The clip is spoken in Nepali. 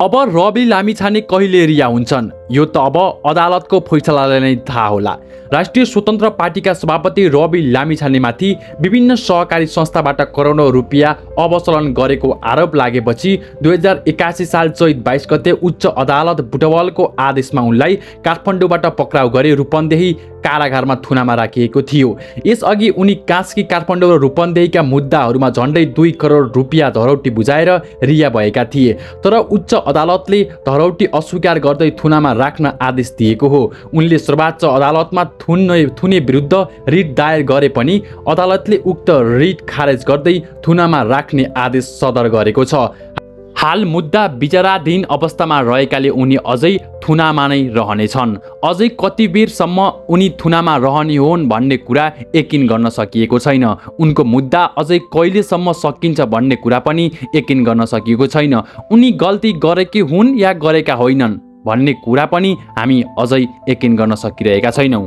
अब रवि लामिछाने कहिले रिहा हुन्छन् यो त अब अदालतको फैसलाले नै थाहा होला। राष्ट्रिय स्वतन्त्र पार्टीका सभापति रवि लामिछानेमाथि विभिन्न सहकारी संस्थाबाट करोडौं रुपियाँ अवसलन गरेको आरोप लागेपछि 2081 साल चैत 22 गते उच्च अदालत बुटवलको आदेशमा उनलाई काठमाडौँबाट पक्राउ गरी रूपन्देही कारागारमा थुनामा राखिएको थियो। यसअघि उनी कास्की, काठमाडौँ र रूपन्देहीका मुद्दाहरूमा झण्डै 2 करोड रुपियाँ धरौटी बुझाएर रिहा भएका थिए। तर उच्च अदालतले धरौटी अस्वीकार गर्दै थुनामा राख्न आदेश दिएको हो। उनले सर्वोच्च अदालतमा थुने विरुद्ध रिट दायर गरे पनि अदालतले उक्त रिट खारेज गर्दै थुनामा राख्ने आदेश सदर गरेको छ। हाल मुद्दा विचाराधीन अवस्थामा रहेकाले उनी अझै थुनामा नै रहनेछन्। अझै कति बेरसम्म उनी थुनामा रहने हुन् भन्ने कुरा यकिन गर्न सकिएको छैन। उनको मुद्दा अझै कहिलेसम्म सकिन्छ भन्ने कुरा पनि यकिन गर्न सकिएको छैन। उनी गल्ती गरेकी हुन् या गरेका होइनन् भन्ने कुरा पनि हामी अझै यकिन गर्न सकिरहेका छैनौँ।